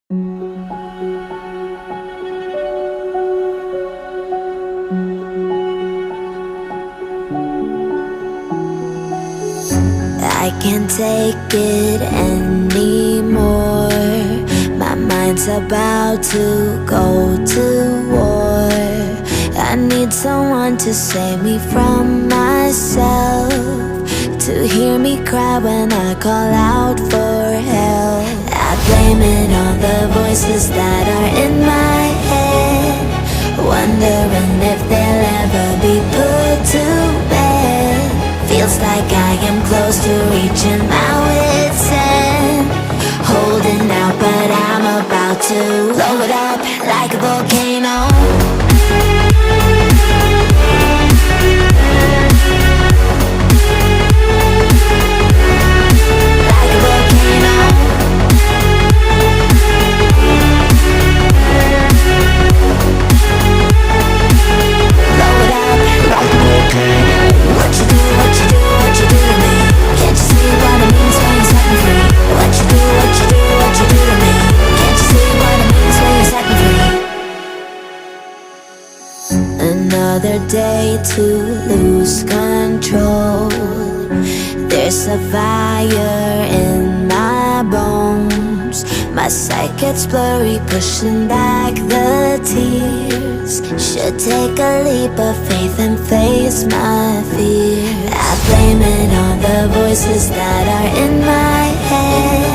I can't take it anymore. My mind's about to go to war. I need someone to save me from myself, to hear me cry when I call out for help. I blame it on the voices that are in my head, wondering if they'll ever be put to bed. Feels like I am close to reaching my wit's end, holding out but I'm about to blow it up like a volcano. Another day to lose control. There's a fire in my bones. My sight gets blurry, pushing back the tears. Should take a leap of faith and face my fear. I blame it on the voices that are in my head,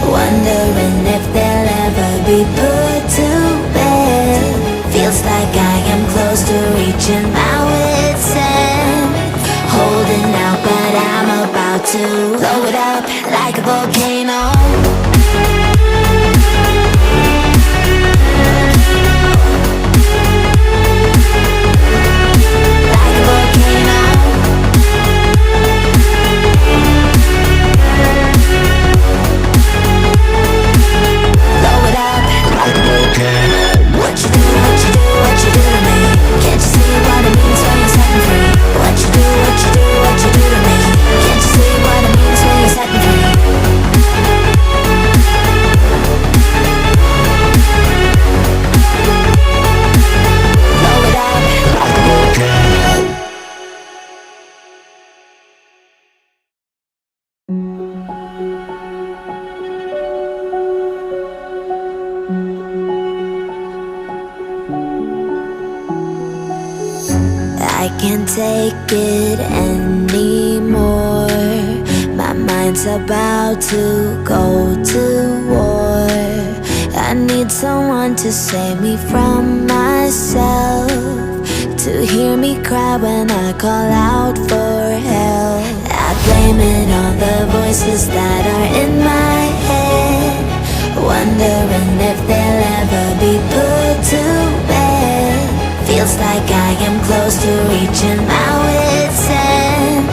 wondering if they'll ever be put to bed. Feels like I am close to reaching my wit's end, holding out but I'm about to blow it up like a volcano. I can't take it anymore. My mind's about to go to war. I need someone to save me from myself, to hear me cry when I call out for help. I blame it on the voices that are in my head, wondering if they'll ever be put to bed. Feels like I am close to reaching my wit's end,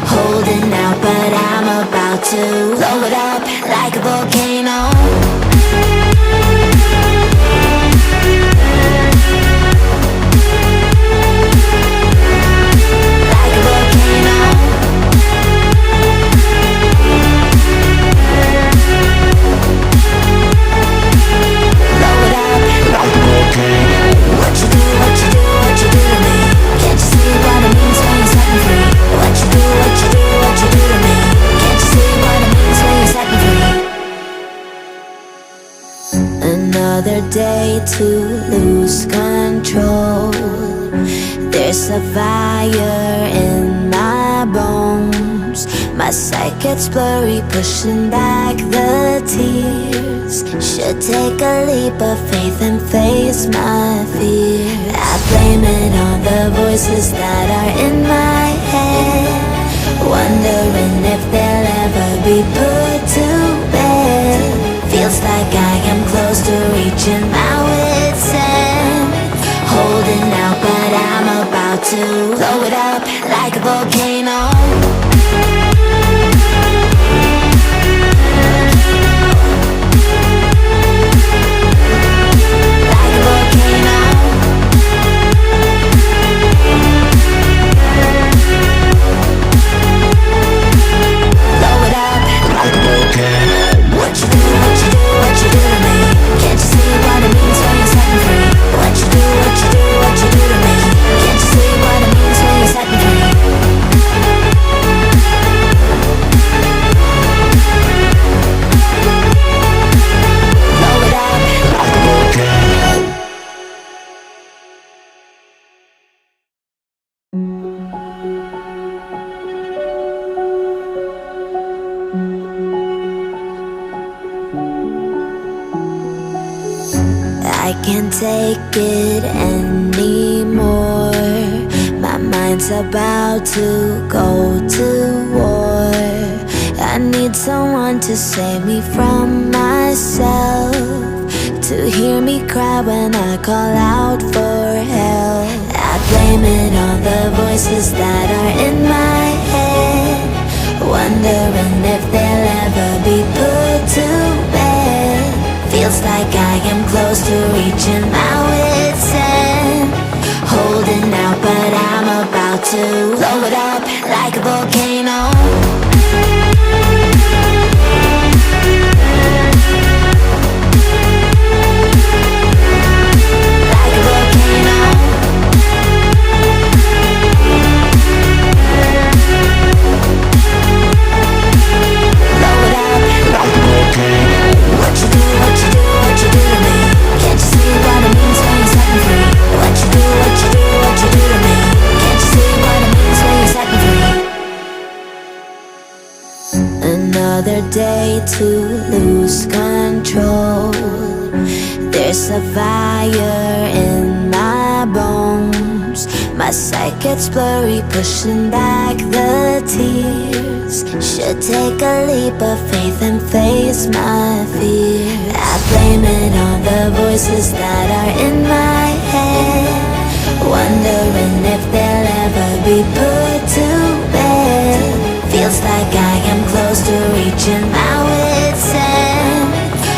holding out but I'm about to blow it up like a volcano. Another day to lose control. There's a fire in my bones. My sight gets blurry, pushing back the tears. Should take a leap of faith and face my fear. I blame it on the voices that are in my head, wondering if they'll ever be put to bed. Feels like I am close to reaching my wit's end, holding out but I'm about to blow it up like a volcano. Blow it up like a volcano. What you do to me? I can't take it anymore. My mind's about to go to war. I need someone to save me from myself, to hear me cry when I call out for help. I blame it on the voices that are in my head, wondering if they'll ever be put to bed. Feels like I am close to reaching my wit's end, holding out but I'm about to blow it up like a volcano. Another day to lose control. There's a fire in my bones. My sight gets blurry, pushing back the tears. Should take a leap of faith and face my fear. I blame it on the voices that are in my head, wondering if they'll ever be put to bed. Feels like I am close to reaching my wit's end,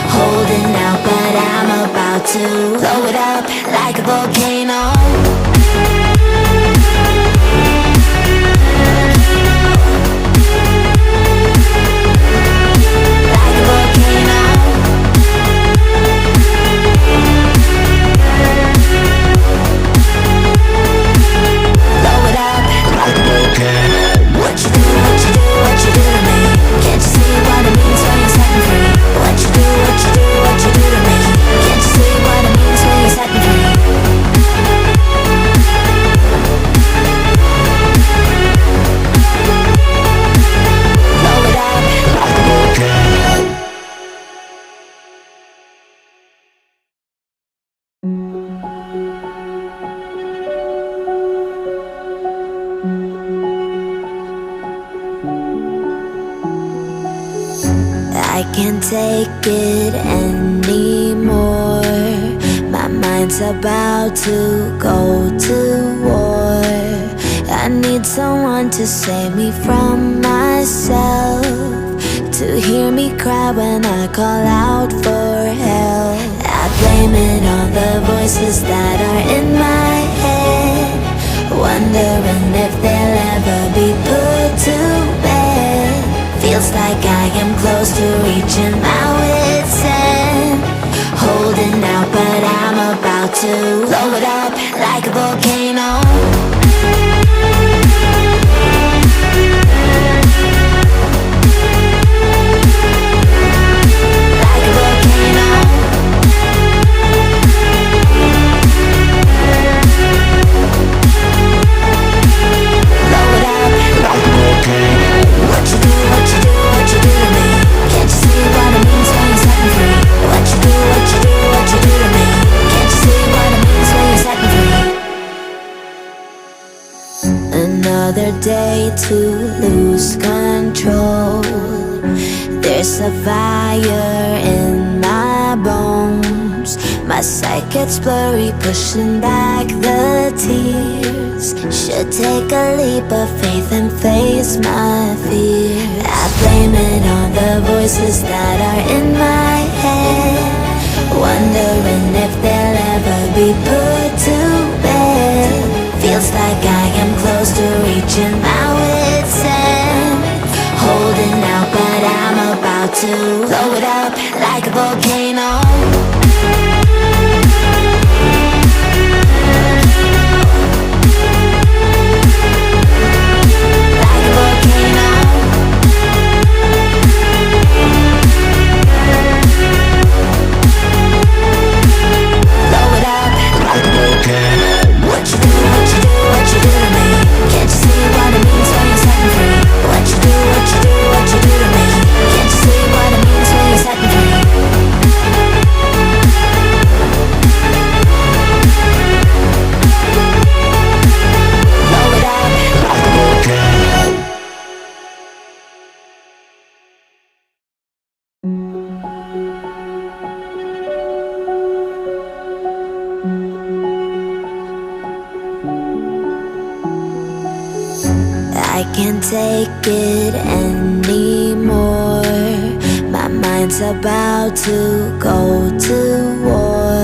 holding out but I'm about to blow it up like a volcano. Like a volcano. Blow it up like a volcano. What you do, what you do, what you do to me? Can't you see what it means when you set me free? What you do, what you do, what you do to me? Can't you see what it means when you set me free? Blow it up like a volcano. I can't take it anymore. My mind's about to go to war. I need someone to save me from myself, to hear me cry when I call out for help. I blame it on the voices that are in my head, wondering if they'll ever be put to bed. Feels like I am close to reaching my wit's end, holding out but I'm about to blow it up like a volcano. Like a volcano. Blow it up like a volcano. What you do, what you do, what you do to me? Can't you see what it means when you set me free? What you do, what you do, what you do to me? Can't you see what it means when you set me free? Another day to lose control. There's a fire in my bones. My sight gets blurry, pushing back the tears. Should take a leap of faith and face my fear. I blame it on the voices that are in my head, wondering if they'll ever be put to bed. Feels like I am close to reaching my wit's end, holding out but I'm about to blow it up like a volcano. What you do, what you do, what you do to me? Can't you see what it means when you set me free? What you do, what you do, what you do to me? Can't you see what it means? can't take it anymore. My mind's about to go to war.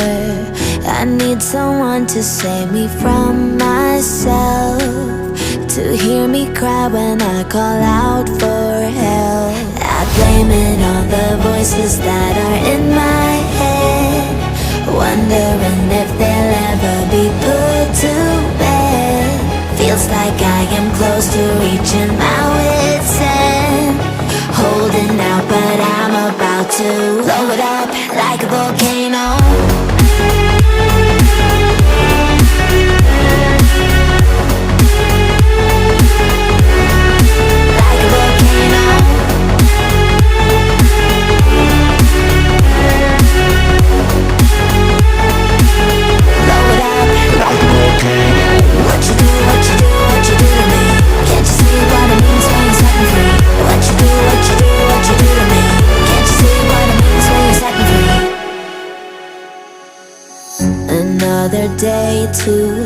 I need someone to save me from myself, to hear me cry when I call out for help. I blame it on the voices that are in my head, wondering if they'll ever be put to bed. Feels like I am close to reaching my wit's end, holding out but I'm about to blow it up like a volcano. Another day to